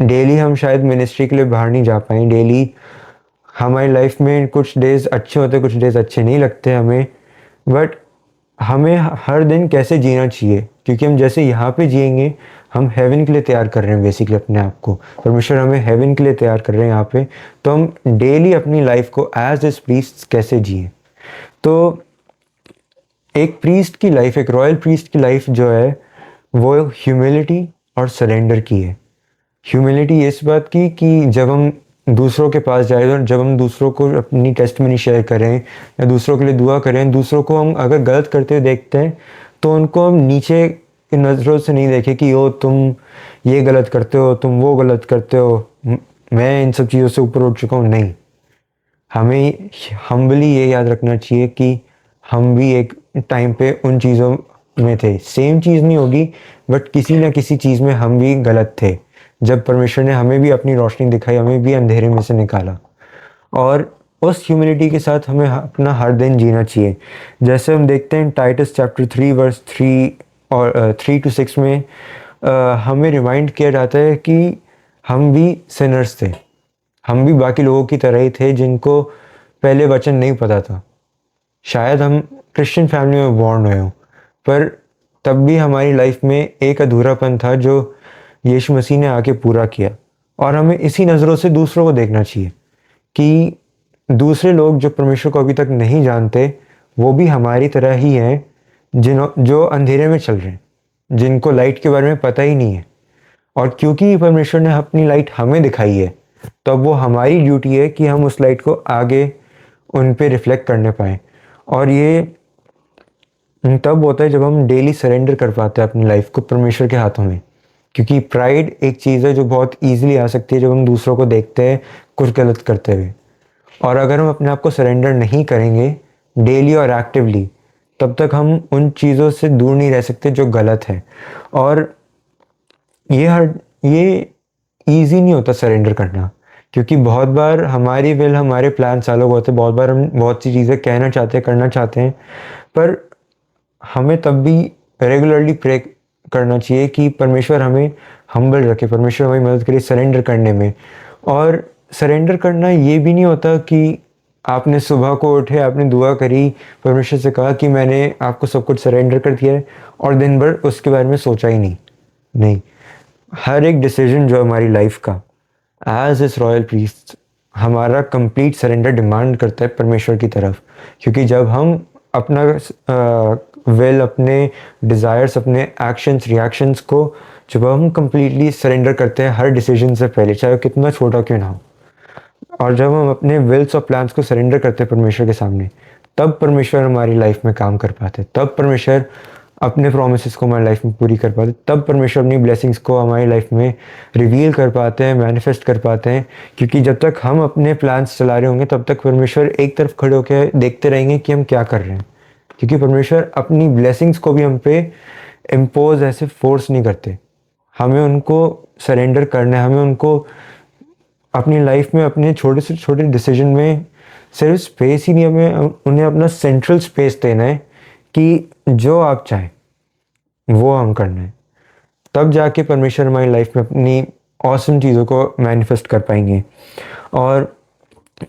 डेली हम शायद मिनिस्ट्री के लिए बाहर नहीं जा पाए, डेली हमारी लाइफ में कुछ डेज अच्छे होते, कुछ डेज अच्छे नहीं लगते हमें, बट हमें हर दिन कैसे जीना चाहिए। क्योंकि हम जैसे यहाँ पे जिएंगे, हम हेवन के लिए तैयार कर रहे हैं बेसिकली अपने आप को। परमेश्वर हमें हेवन के लिए तैयार कर रहे हैं यहाँ पे, तो हम डेली अपनी लाइफ को एज ए प्रीस्ट कैसे जिए। तो एक प्रीस्ट की लाइफ, एक रॉयल प्रीस्ट की लाइफ जो है वो ह्यूमिलिटी और सरेंडर की है। ह्यूमिलिटी इस बात की कि जब हम दूसरों के पास जाए और जब हम दूसरों को अपनी टेस्टमनी शेयर करें या दूसरों के लिए दुआ करें, दूसरों को हम अगर गलत करते हुए देखते हैं तो उनको हम नीचे की नज़रों से नहीं देखें कि ओ तुम ये गलत करते हो, तुम वो गलत करते हो, मैं इन सब चीज़ों से ऊपर उठ चुका हूँ। नहीं, हमें हम्बली ये याद रखना चाहिए कि हम भी एक टाइम पे उन चीज़ों में थे। सेम चीज़ नहीं होगी, बट किसी ना किसी चीज़ में हम भी गलत थे, जब परमेश्वर ने हमें भी अपनी रोशनी दिखाई, हमें भी अंधेरे में से निकाला। और उस ह्यूमिलिटी के साथ हमें अपना हर दिन जीना चाहिए। जैसे हम देखते हैं टाइटस चैप्टर 3 वर्स 3 और 3 to 6 में हमें रिमाइंड किया जाता है कि हम भी सिनर्स थे, हम भी बाकी लोगों की तरह ही थे जिनको पहले वचन नहीं पता था। शायद हम क्रिश्चियन फैमिली में बॉर्न हुए हों, पर तब भी हमारी लाइफ में एक अधूरापन था जो यीशु मसीह ने आके पूरा किया। और हमें इसी नज़रों से दूसरों को देखना चाहिए कि दूसरे लोग जो परमेश्वर को अभी तक नहीं जानते, वो भी हमारी तरह ही हैं, जो अंधेरे में चल रहे हैं, जिनको लाइट के बारे में पता ही नहीं है। और क्योंकि परमेश्वर ने अपनी लाइट हमें दिखाई है, तो अब वो हमारी ड्यूटी है कि हम उस लाइट को आगे उन पे रिफ्लेक्ट करने पाएँ। और ये तब होता है जब हम डेली सरेंडर कर पाते हैं अपनी लाइफ को परमेश्वर के हाथों में। क्योंकि प्राइड एक चीज़ है जो बहुत ईजिली आ सकती है जब हम दूसरों को देखते हैं कुछ गलत करते हुए। और अगर हम अपने आप को सरेंडर नहीं करेंगे डेली और एक्टिवली, तब तक हम उन चीज़ों से दूर नहीं रह सकते जो गलत है। और ये ईजी नहीं होता सरेंडर करना, क्योंकि बहुत बार हमारी विल, हमारे प्लान अलग होते हैं। बहुत बार हम बहुत सी चीज़ें कहना चाहते हैं, करना चाहते हैं, पर हमें तब भी रेगुलरली प्रे करना चाहिए कि परमेश्वर हमें हम्बल रखे, परमेश्वर हमें मदद करे सरेंडर करने में। और सरेंडर करना ये भी नहीं होता कि आपने सुबह को उठे, आपने दुआ करी, परमेश्वर से कहा कि मैंने आपको सब कुछ सरेंडर कर दिया है, और दिन भर उसके बारे में सोचा ही नहीं। हर एक डिसीजन जो हमारी लाइफ का एज इस रॉयल प्रीस्ट हमारा कंप्लीट सरेंडर डिमांड करता है परमेश्वर की तरफ, क्योंकि जब हम अपना विल, अपने डिज़ायर्स, अपने एक्शंस, रिएक्शंस को जब हम कंप्लीटली सरेंडर करते हैं हर डिसीजन से पहले, चाहे वो कितना छोटा क्यों ना हो, और जब हम अपने विल्स और प्लान्स को सरेंडर करते हैं परमेश्वर के सामने, तब परमेश्वर हमारी लाइफ में काम कर पाते, तब परमेश्वर अपने प्रोमिसेस को हमारी लाइफ में पूरी कर पाते, तब परमेश्वर अपनी ब्लेसिंग्स को हमारी लाइफ में रिवील कर पाते हैं, मैनिफेस्ट कर पाते हैं। क्योंकि जब तक हम अपने प्लान्स चला रहे होंगे तब तक परमेश्वर एक तरफ खड़े होकर देखते रहेंगे कि हम क्या कर रहे हैं, क्योंकि परमेश्वर अपनी ब्लेसिंग्स को भी हम पे इम्पोज ऐसे फोर्स नहीं करते। हमें उनको सरेंडर करना है, हमें उनको अपनी लाइफ में अपने छोटे से छोटे डिसीजन में सिर्फ स्पेस ही नहीं, हमें उन्हें अपना सेंट्रल स्पेस देना है कि जो आप चाहें वो हम करना है। तब जाके परमेश्वर हमारी लाइफ में अपनी ऑसम चीज़ों को मैनिफेस्ट कर पाएंगे। और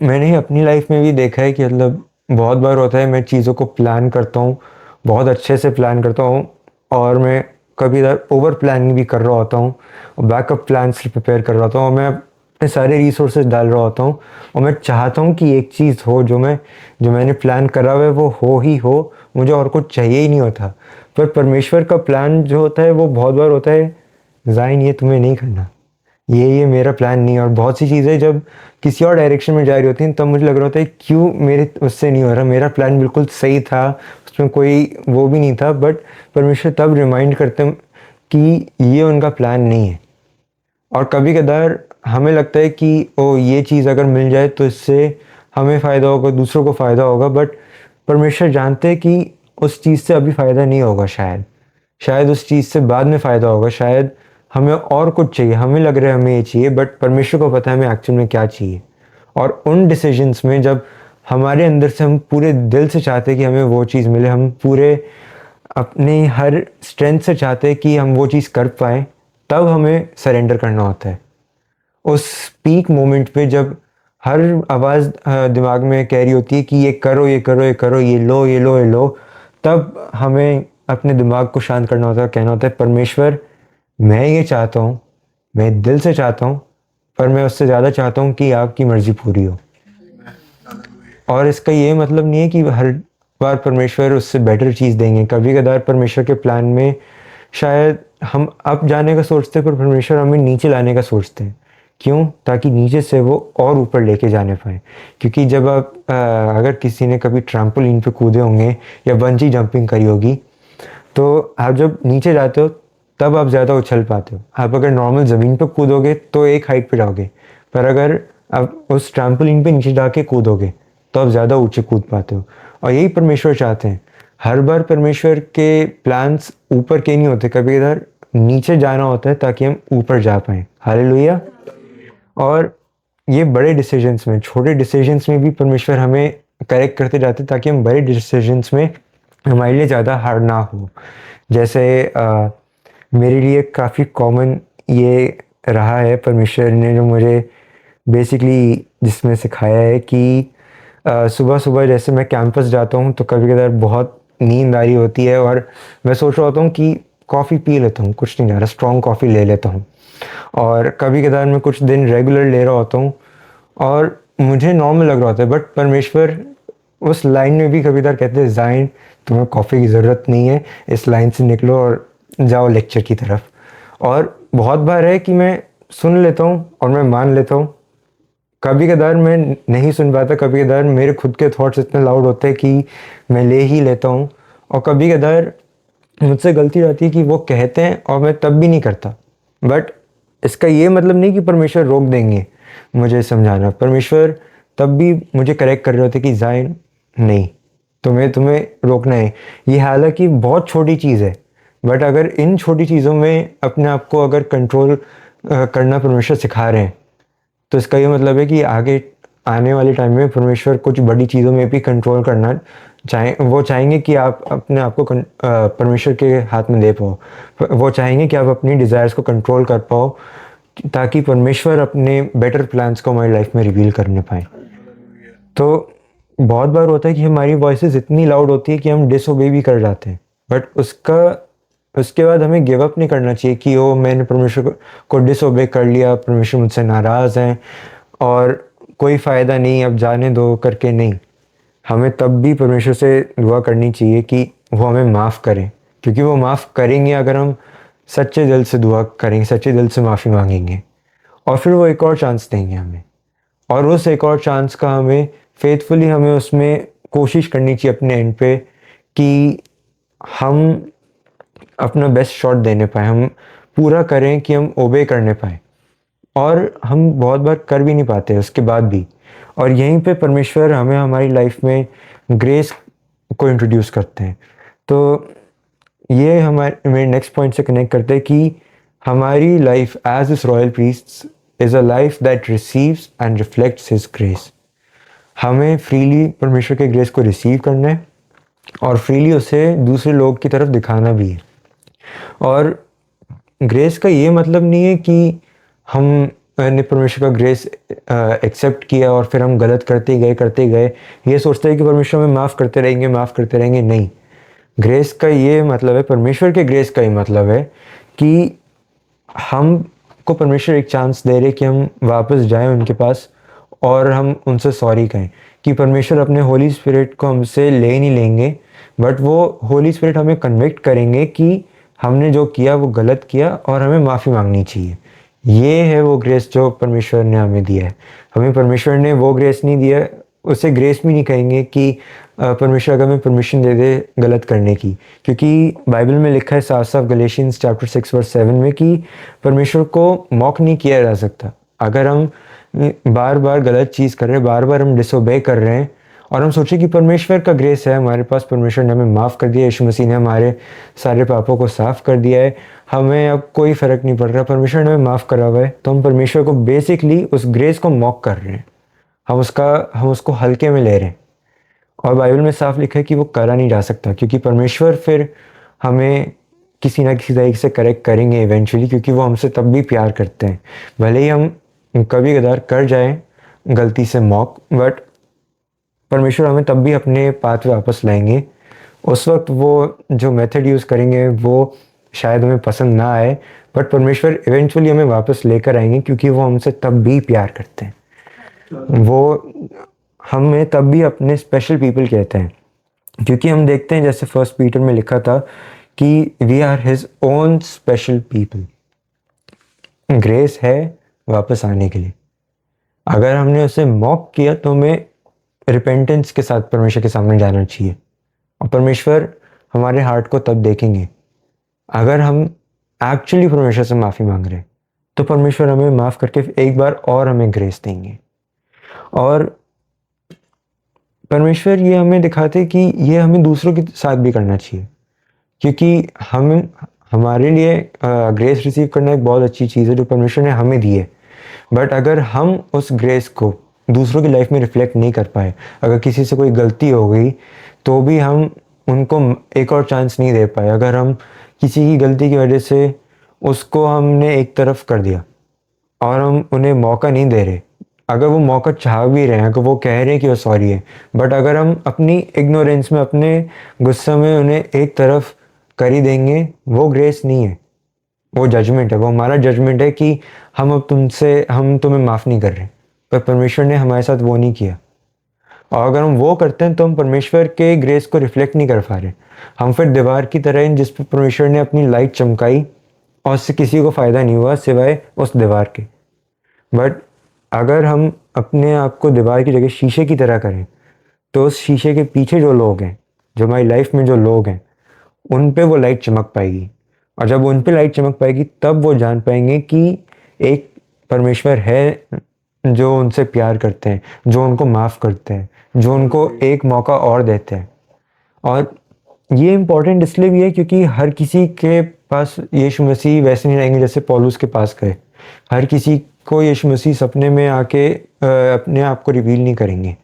मैंने अपनी लाइफ में भी देखा है कि मतलब बहुत बार होता है मैं चीज़ों को प्लान करता हूँ, बहुत अच्छे से प्लान करता हूँ, और मैं कभी इधर ओवर प्लानिंग भी कर रहा होता हूँ, और बैकअप प्लान्स प्रिपेयर कर रहा होता हूँ, और मैं अपने सारे रिसोर्सेज डाल रहा होता हूँ, और मैं चाहता हूँ कि एक चीज़ हो जो मैंने प्लान करा हुआ है वो हो ही हो, मुझे और कुछ चाहिए ही नहीं होता। पर परमेश्वर का प्लान जो होता है वो बहुत बार होता है, ज़ाइन ये तुम्हें नहीं करना, ये मेरा प्लान नहीं है। और बहुत सी चीज़ें जब किसी और डायरेक्शन में जा रही होती हैं तब मुझे लग रहा होता है क्यों मेरे उससे नहीं हो रहा, मेरा प्लान बिल्कुल सही था, उसमें कोई वो भी नहीं था। बट परमेश्वर तब रिमाइंड करते हैं कि ये उनका प्लान नहीं है। और कभी कदार हमें लगता है कि ओ ये चीज़ अगर मिल जाए तो इससे हमें फ़ायदा होगा, दूसरों को फ़ायदा होगा, बट परमेश्वर जानते हैं कि उस चीज़ से अभी फ़ायदा नहीं होगा, शायद उस चीज़ से बाद में फ़ायदा होगा, शायद हमें और कुछ चाहिए, हमें लग रहा है हमें ये चाहिए, बट परमेश्वर को पता है हमें एक्चुअल में क्या चाहिए। और उन डिसीजंस में जब हमारे अंदर से हम पूरे दिल से चाहते हैं कि हमें वो चीज़ मिले, हम पूरे अपने हर स्ट्रेंथ से चाहते हैं कि हम वो चीज़ कर पाएँ, तब हमें सरेंडर करना होता है। उस पीक मोमेंट पे जब हर आवाज़ दिमाग में कह रही होती है कि ये करो, ये करो, ये करो, ये लो, ये लो, ये लो, तब हमें अपने दिमाग को शांत करना होता है, कहना होता है परमेश्वर मैं ये चाहता हूँ, मैं दिल से चाहता हूँ, पर मैं उससे ज़्यादा चाहता हूँ कि आपकी मर्ज़ी पूरी हो। और इसका ये मतलब नहीं है कि हर बार परमेश्वर उससे बेटर चीज़ देंगे। कभी कदार परमेश्वर के प्लान में शायद हम अप जाने का सोचते हैं, पर परमेश्वर हमें नीचे लाने का सोचते हैं। क्यों? ताकि नीचे से वो और ऊपर लेके जाने पाए। क्योंकि जब आप अगर किसी ने कभी ट्रैम्पोलिन पे कूदे होंगे या बंजी जंपिंग करी होगी, तो आप जब नीचे जाते हो तब आप ज़्यादा उछल पाते हो। आप अगर नॉर्मल ज़मीन पे कूदोगे तो एक हाइट पे जाओगे, पर अगर आप उस ट्रैम्पोलिन पे नीचे जाके कूदोगे तो आप ज़्यादा ऊंचे कूद पाते हो। और यही परमेश्वर चाहते हैं। हर बार परमेश्वर के प्लान्स ऊपर के नहीं होते, कभी इधर नीचे जाना होता है ताकि हम ऊपर जा पाएँ। हालेलुया। और ये बड़े डिसीजंस में, छोटे डिसीजंस में भी परमेश्वर हमें करेक्ट करते जाते हैं ताकि हम बड़े डिसीजंस में हमारे लिए ज़्यादा हार्ड ना हो। जैसे मेरे लिए काफ़ी कॉमन ये रहा है, परमेश्वर ने जो मुझे बेसिकली जिसमें सिखाया है कि सुबह सुबह जैसे मैं कैंपस जाता हूँ तो कभी कभार बहुत नींद आ रही होती है, और मैं सोच रहा होता हूँ कि कॉफ़ी पी लेता हूँ, कुछ नहीं जा रहा, स्ट्रॉन्ग कॉफ़ी ले लेता हूँ। और कभी कभार मैं कुछ दिन रेगुलर ले रहा होता हूँ और मुझे नॉर्मल लग रहा होता है, बट परमेश्वर उस लाइन में भी कभी कभार कहते हैं ज़ाइन तुम्हें कॉफ़ी की ज़रूरत नहीं है, इस लाइन से निकलो और जाओ लेक्चर की तरफ। और बहुत बार है कि मैं सुन लेता हूँ और मैं मान लेता हूँ, कभी कदार मैं नहीं सुन पाता, कभी कदार मेरे खुद के थॉट्स इतने लाउड होते हैं कि मैं ले ही लेता हूँ, और कभी कदार मुझसे गलती रहती है कि वो कहते हैं और मैं तब भी नहीं करता। बट इसका ये मतलब नहीं कि परमेश्वर रोक देंगे मुझे समझाना। परमेश्वर तब भी मुझे करेक्ट कर रहे होते कि ज़ाइन नहीं, तुम्हें रोकना है। ये हालांकि बहुत छोटी चीज़ है, बट अगर इन छोटी चीज़ों में अपने आप को अगर कंट्रोल करना परमेश्वर सिखा रहे हैं, तो इसका ये मतलब है कि आगे आने वाले टाइम में परमेश्वर कुछ बड़ी चीज़ों में भी कंट्रोल करना वो चाहेंगे कि आप अपने आप को परमेश्वर के हाथ में दे पाओ। वो चाहेंगे कि आप अपनी डिज़ायर्स को कंट्रोल कर पाओ, ताकि परमेश्वर अपने बेटर प्लान्स को हमारी लाइफ में रिवील करने पाए। तो बहुत बार होता है कि हमारी वॉइसेस इतनी लाउड होती है कि हम डिसओबे भी कर जाते हैं, बट उसके बाद हमें गिव अप नहीं करना चाहिए कि ओ मैंने परमेश्वर को डिसओबे कर लिया, परमेश्वर मुझसे नाराज़ हैं। और कोई फ़ायदा नहीं, अब जाने दो करके नहीं, हमें तब भी परमेश्वर से दुआ करनी चाहिए कि वो हमें माफ़ करें, क्योंकि वो माफ़ करेंगे अगर हम सच्चे दिल से दुआ करेंगे, सच्चे दिल से माफ़ी मांगेंगे, और फिर वो एक और चांस देंगे हमें। और उस एक और चांस का हमें फेथफुली हमें उसमें कोशिश करनी चाहिए अपने एंड पे कि हम अपना बेस्ट शॉट देने पाए, हम पूरा करें कि हम ओबे करने पाए। और हम बहुत बार कर भी नहीं पाते उसके बाद भी, और यहीं पे परमेश्वर हमें हमारी लाइफ में ग्रेस को इंट्रोड्यूस करते हैं। तो ये हमारे मेरे नेक्स्ट पॉइंट से कनेक्ट करते हैं कि हमारी life as this royal priest is a life that receives and reflects his grace. हमें फ्रीली परमेश्वर के ग्रेस को रिसीव करना है और फ्रीली उसे दूसरे लोग की तरफ दिखाना भी है। और ग्रेस का ये मतलब नहीं है कि हम ने परमेश्वर का ग्रेस एक्सेप्ट किया और फिर हम गलत करते गए ये सोचते हैं कि परमेश्वर हमें माफ़ करते रहेंगे। नहीं, ग्रेस का ये मतलब है, परमेश्वर के ग्रेस का ये मतलब है कि हमको परमेश्वर एक चांस दे रहे कि हम वापस जाएं उनके पास और हम उनसे सॉरी कहें। कि परमेश्वर अपने होली स्पिरिट को हमसे ले नहीं लेंगे, बट वो होली स्पिरिट हमें कन्विक्ट करेंगे कि हमने जो किया वो गलत किया और हमें माफ़ी मांगनी चाहिए। ये है वो ग्रेस जो परमेश्वर ने हमें दिया है। हमें परमेश्वर ने वो ग्रेस नहीं दिया, उसे ग्रेस भी नहीं कहेंगे कि परमेश्वर अगर हमें परमिशन दे दे गलत करने की, क्योंकि बाइबल में लिखा है साफ साफ गलेशियंस चैप्टर 6 वर्स 7 में कि परमेश्वर को मॉक नहीं किया जा सकता। अगर हम बार बार गलत चीज़ कर रहे हैं, बार बार हम डिसोबे कर रहे हैं और हम सोचें कि परमेश्वर का ग्रेस है हमारे पास, परमेश्वर ने हमें माफ़ कर दिया, यीशु मसीह ने हमारे सारे पापों को साफ़ कर दिया है, हमें अब कोई फ़र्क नहीं पड़ रहा, परमेश्वर ने हमें माफ़ करा हुआ है, तो हम परमेश्वर को बेसिकली उस ग्रेस को मॉक कर रहे हैं, हम उसको हल्के में ले रहे हैं। और बाइबल में साफ लिखा है कि वो करा नहीं जा सकता, क्योंकि परमेश्वर फिर हमें किसी ना किसी तरीके से करेक्ट करेंगे इवेंचुअली, क्योंकि वो हमसे तब भी प्यार करते हैं। भले ही हम कभी कदार कर जाएं गलती से मॉक, बट परमेश्वर हमें तब भी अपने पाथ पे वापस लाएंगे। उस वक्त वो जो मेथड यूज़ करेंगे वो शायद हमें पसंद ना आए, बट परमेश्वर इवेंचुअली हमें वापस लेकर आएंगे, क्योंकि वो हमसे तब भी प्यार करते हैं। वो हमें तब भी अपने स्पेशल पीपल कहते हैं, क्योंकि हम देखते हैं जैसे फर्स्ट पीटर में लिखा था कि we are his own special people. Grace है वापस आने के लिए। अगर हमने उसे मॉक किया तो हमें रिपेंटेंस के साथ परमेश्वर के सामने जाना चाहिए, और परमेश्वर हमारे हार्ट को तब देखेंगे अगर हम एक्चुअली परमेश्वर से माफ़ी मांग रहे हैं, तो परमेश्वर हमें माफ़ करके एक बार और हमें ग्रेस देंगे। और परमेश्वर ये हमें दिखाते कि ये हमें दूसरों के साथ भी करना चाहिए, क्योंकि हम हमारे लिए ग्रेस रिसीव करना एक बहुत अच्छी चीज़ है जो परमेश्वर ने हमें दी है। बट अगर हम उस ग्रेस को दूसरों की लाइफ में रिफ्लेक्ट नहीं कर पाए, अगर किसी से कोई गलती हो गई तो भी हम उनको एक और चांस नहीं दे पाए, अगर हम किसी की गलती की वजह से उसको हमने एक तरफ कर दिया और हम उन्हें मौका नहीं दे रहे, अगर वो मौका चाह भी रहे हैं, अगर वो कह रहे हैं कि वो सॉरी है, बट अगर हम अपनी इग्नोरेंस में, अपने गुस्से में उन्हें एक तरफ कर ही देंगे, वो ग्रेस नहीं है, वो जजमेंट है। वो हमारा जजमेंट है कि हम तुम्हें माफ़ नहीं कर रहे, पर परमेश्वर ने हमारे साथ वो नहीं किया। और अगर हम वो करते हैं तो हम परमेश्वर के ग्रेस को रिफ्लेक्ट नहीं कर पा रहे, हम फिर दीवार की तरह हैं जिस पर परमेश्वर ने अपनी लाइट चमकाई और उससे किसी को फ़ायदा नहीं हुआ सिवाय उस दीवार के। बट अगर हम अपने आप को दीवार की जगह शीशे की तरह करें, तो उस शीशे के पीछे जो लोग हैं, जो हमारी लाइफ में जो लोग हैं, उन पे वो लाइट चमक पाएगी। और जब उन पे लाइट चमक पाएगी तब वो जान पाएंगे कि एक परमेश्वर है जो उनसे प्यार करते हैं, जो उनको माफ़ करते हैं, जो उनको एक मौका और देते हैं। और ये इम्पोर्टेंट इसलिए भी है क्योंकि हर किसी के पास यीशु मसीह वैसे नहीं रहेंगे जैसे पौलुस के पास गए। हर किसी को यीशु मसीह सपने में आके अपने आप को रिवील नहीं करेंगे,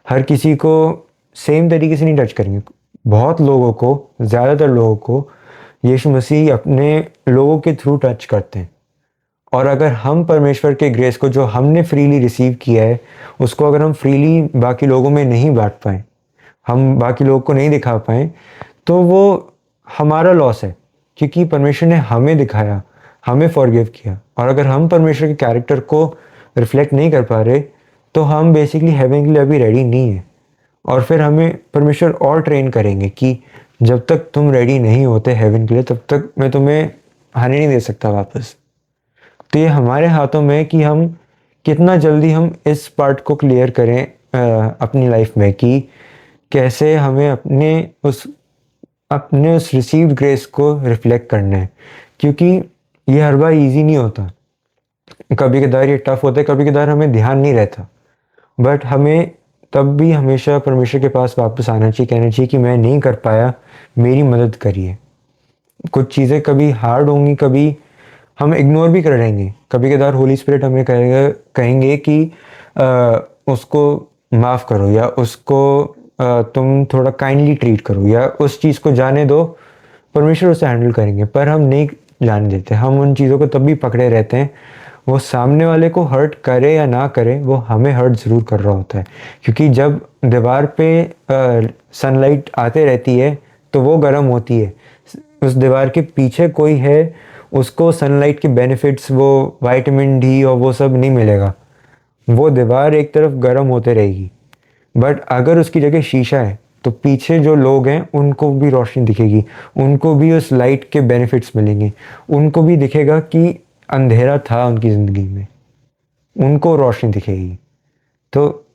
हर किसी को सेम तरीके से नहीं टच करेंगे। बहुत लोगों को, ज़्यादातर लोगों को यीशु मसीह अपने लोगों के थ्रू टच करते हैं। और अगर हम परमेश्वर के ग्रेस को जो हमने फ्रीली रिसीव किया है उसको अगर हम फ्रीली बाकी लोगों में नहीं बांट पाएँ, हम बाकी लोगों को नहीं दिखा पाएँ, तो वो हमारा लॉस है, क्योंकि परमेश्वर ने हमें दिखाया, हमें फॉरगिव किया। और अगर हम परमेश्वर के कैरेक्टर को रिफ्लेक्ट नहीं कर पा रहे, तो हम बेसिकली हेवन के लिए अभी रेडी नहीं है। और फिर हमें परमेश्वर और ट्रेन करेंगे कि जब तक तुम रेडी नहीं होते हेवन के लिए तब तक मैं तुम्हें आने नहीं दे सकता वापस। तो ये हमारे हाथों में है कि हम कितना जल्दी हम इस पार्ट को क्लियर करें अपनी लाइफ में, कि कैसे हमें अपने उस रिसीव्ड ग्रेस को रिफ्लेक्ट करना है। क्योंकि ये हर बार ईजी नहीं होता, कभी कदार ये टफ होता है, कभी कदार हमें ध्यान नहीं रहता, बट हमें तब भी हमेशा परमेश्वर के पास वापस आना चाहिए, कहना चाहिए कि मैं नहीं कर पाया, मेरी मदद करिए। कुछ चीज़ें कभी हार्ड होंगी, कभी हम इग्नोर भी कर लेंगे, कभी कदार होली स्पिरिट हमें कहेंगे कि उसको माफ़ करो, या उसको तुम थोड़ा काइंडली ट्रीट करो, या उस चीज़ को जाने दो, परमेश्वर उसे हैंडल करेंगे। पर हम नहीं जाने देते, हम उन चीज़ों को तब भी पकड़े रहते हैं। वो सामने वाले को हर्ट करे या ना करे, वो हमें हर्ट ज़रूर कर रहा होता है। क्योंकि जब दीवार पे सनलाइट आते रहती है तो वो गर्म होती है, उस दीवार के पीछे कोई है, उसको सनलाइट के बेनिफिट्स, वो विटामिन डी और वो सब नहीं मिलेगा, वो दीवार एक तरफ गर्म होते रहेगी। बट अगर उसकी जगह शीशा है तो पीछे जो लोग हैं उनको भी रोशनी दिखेगी, उनको भी उस लाइट के बेनिफिट्स मिलेंगे, उनको भी दिखेगा कि अंधेरा था उनकी ज़िंदगी में, उनको रोशनी दिखेगी। तो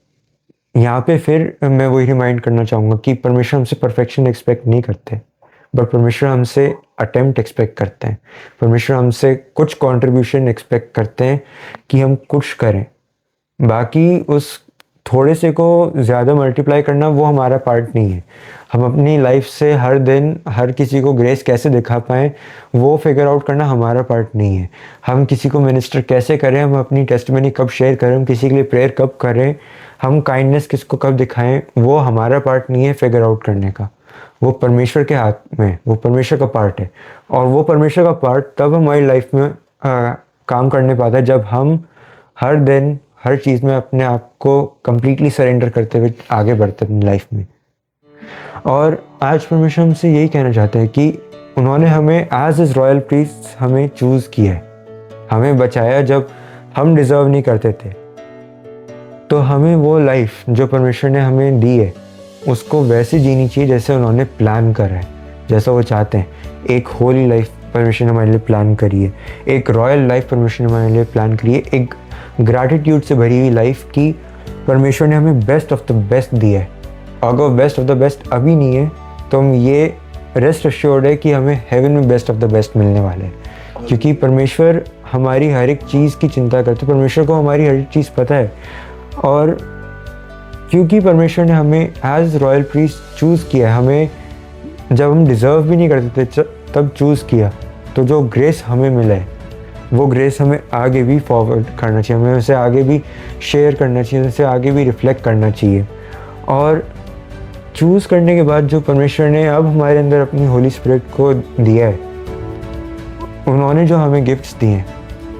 यहाँ पे फिर मैं वही रिमाइंड करना चाहूँगा कि परमेश्वर हमसे परफेक्शन एक्सपेक्ट नहीं करते, बट परमेश्वर हमसे अटेम्प्ट एक्सपेक्ट करते हैं। परमेश्वर हमसे कुछ कंट्रीब्यूशन एक्सपेक्ट करते हैं कि हम कुछ करें। बाकी उस थोड़े से को ज़्यादा मल्टीप्लाई करना वो हमारा पार्ट नहीं है। हम अपनी लाइफ से हर दिन हर किसी को ग्रेस कैसे दिखा पाएँ, वो फिगर आउट करना हमारा पार्ट नहीं है। हम किसी को मिनिस्टर कैसे करें, हम अपनी टेस्टिमनी कब शेयर करें, हम किसी के लिए प्रेयर कब करें, हम काइंडनेस किसको कब दिखाएं, वो हमारा पार्ट नहीं है फिगर आउट करने का। वो परमेश्वर के हाथ में, वो परमेश्वर का पार्ट है। और वो परमेश्वर का पार्ट तब हमारी लाइफ में काम करने पाता है जब हम हर दिन हर चीज़ में अपने आप को कंप्लीटली सरेंडर करते हुए आगे बढ़ते हैं अपनी लाइफ में। और आज परमेश्वर हमसे यही कहना चाहते हैं कि उन्होंने हमें एज इज रॉयल प्रीस्ट हमें चूज़ किया है, हमें बचाया जब हम डिज़र्व नहीं करते थे। तो हमें वो लाइफ जो परमेश्वर ने हमें दी है उसको वैसे जीनी चाहिए जैसे उन्होंने प्लान करा है, जैसा वो चाहते हैं। एक होली लाइफ परमेश्वर ने हमारे लिए प्लान करी है, एक रॉयल लाइफ परमेश्वर ने हमारे लिए प्लान करी है, एक ग्रैटिट्यूड से भरी हुई लाइफ की परमेश्वर ने हमें बेस्ट ऑफ द बेस्ट दिया है। अगर बेस्ट ऑफ द बेस्ट अभी नहीं है तो हम ये रेस्ट अश्योर्ड है कि हमें हेवन में बेस्ट ऑफ द बेस्ट मिलने वाला है। क्योंकि परमेश्वर हमारी हर एक चीज़ की चिंता करते, परमेश्वर को हमारी हर एक चीज़ पता है। और क्योंकि परमेश्वर ने हमें एज रॉयल प्रीस्ट चूज़ किया, हमें जब हम डिज़र्व भी नहीं करते थे तब चूज़ किया, तो जो ग्रेस हमें मिला है वो ग्रेस हमें आगे भी फॉरवर्ड करना चाहिए, हमें उसे आगे भी शेयर करना चाहिए, उसे आगे भी रिफ्लेक्ट करना चाहिए। और चूज़ करने के बाद जो परमेश्वर ने अब हमारे अंदर अपनी होली स्पिरिट को दिया है, उन्होंने जो हमें गिफ्ट्स दिए हैं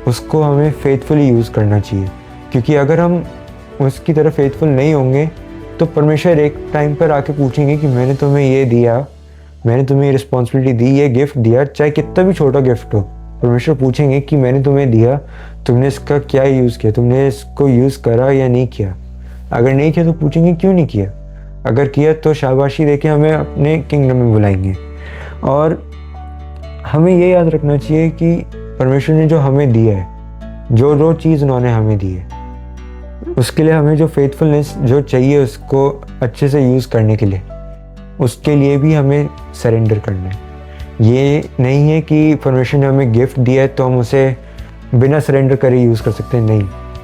उसको हमें फेथफुली यूज़ करना चाहिए। क्योंकि अगर हम उसकी तरह फेथफुल नहीं होंगे तो परमेश्वर एक टाइम पर आके पूछेंगे कि मैंने तुम्हें ये दिया, मैंने तुम्हें ये रिस्पॉन्सिबिलिटी दी, ये गिफ्ट दिया, चाहे कितना भी छोटा गिफ्ट हो, परमेश्वर पूछेंगे कि मैंने तुम्हें दिया, तुमने इसका क्या यूज़ किया, तुमने इसको यूज़ करा या नहीं किया। अगर नहीं किया तो पूछेंगे क्यों नहीं किया, अगर किया तो शाबाशी देके हमें अपने किंगडम में बुलाएंगे। और हमें ये याद रखना चाहिए कि परमेश्वर ने जो हमें दिया है, जो चीज़ उन्होंने हमें दी है, उसके लिए हमें जो फेथफुलनेस जो चाहिए उसको अच्छे से यूज़ करने के लिए, उसके लिए भी हमें सरेंडर करना है। ये नहीं है कि परमेश्वर ने हमें गिफ्ट दिया है तो हम उसे बिना सरेंडर करे यूज़ कर सकते हैं। नहीं,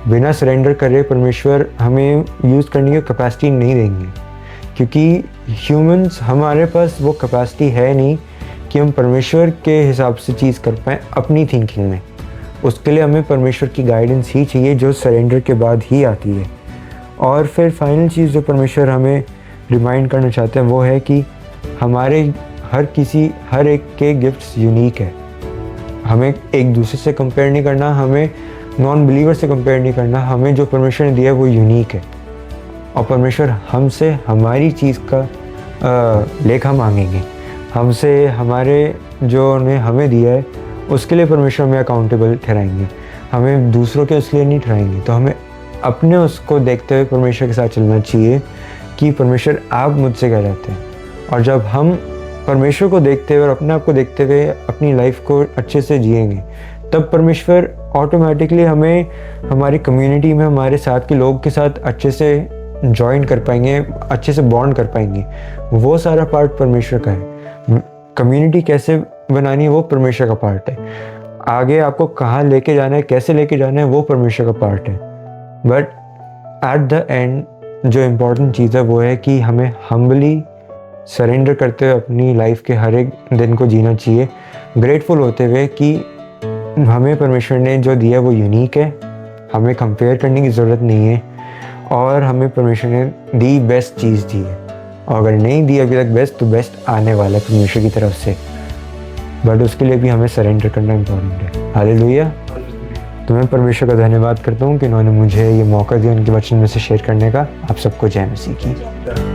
बिना सरेंडर करे परमेश्वर हमें यूज़ करने की कैपेसिटी नहीं देंगे। क्योंकि ह्यूमंस, हमारे पास वो कैपेसिटी है नहीं कि हम परमेश्वर के हिसाब से चीज़ कर पाएँ अपनी थिंकिंग में। उसके लिए हमें परमेश्वर की गाइडेंस ही चाहिए जो सरेंडर के बाद ही आती है। और फिर फाइनल चीज़ जो परमेश्वर हमें रिमाइंड करना चाहते हैं वो है कि हमारे हर एक के गिफ्ट्स यूनिक है। हमें एक दूसरे से कंपेयर नहीं करना, हमें नॉन बिलीवर से कंपेयर नहीं करना, हमें जो परमेश्वर ने दिया है वो यूनिक है। और परमेश्वर हमसे हमारी चीज़ का लेखा मांगेंगे, हमसे हमारे जो उन्हें हमें दिया है उसके लिए परमेश्वर हमें अकाउंटेबल ठहराएंगे, हमें दूसरों के उसके लिए नहीं ठहराएंगे। तो हमें अपने उसको देखते हुए परमेश्वर के साथ चलना चाहिए कि परमेश्वर आप मुझसे क्या चाहते हैं। और जब हम परमेश्वर को देखते हुए और अपने आप को देखते हुए अपनी लाइफ को अच्छे से जिएंगे, तब परमेश्वर ऑटोमेटिकली हमें हमारी कम्युनिटी में हमारे साथ के लोग के साथ अच्छे से जॉइन कर पाएंगे, अच्छे से बॉन्ड कर पाएंगे। वो सारा पार्ट परमेश्वर का है। कम्युनिटी कैसे बनानी है वो परमेश्वर का पार्ट है। आगे आपको कहाँ लेके जाना है, कैसे लेके जाना है, वो परमेश्वर का पार्ट है। बट एट द एंड जो इम्पोर्टेंट चीज़ है वो है कि हमें हम्बली सरेंडर करते हुए अपनी लाइफ के हर एक दिन को जीना चाहिए, ग्रेटफुल होते हुए कि हमें परमेश्वर ने जो दिया वो यूनिक है, हमें कंपेयर करने की ज़रूरत नहीं है, और हमें परमेश्वर ने दी बेस्ट चीज़ दी है। और अगर नहीं दी अभी तक बेस्ट, तो बेस्ट आने वाला है परमेश्वर की तरफ से। बट उसके लिए भी हमें सरेंडर करना इम्पोर्टेंट है। हालेलुया। तो मैं परमेश्वर का धन्यवाद करता हूँ कि उन्होंने मुझे ये मौका दिया उनके वचन में से शेयर करने का। आप सबको जय मसीह की।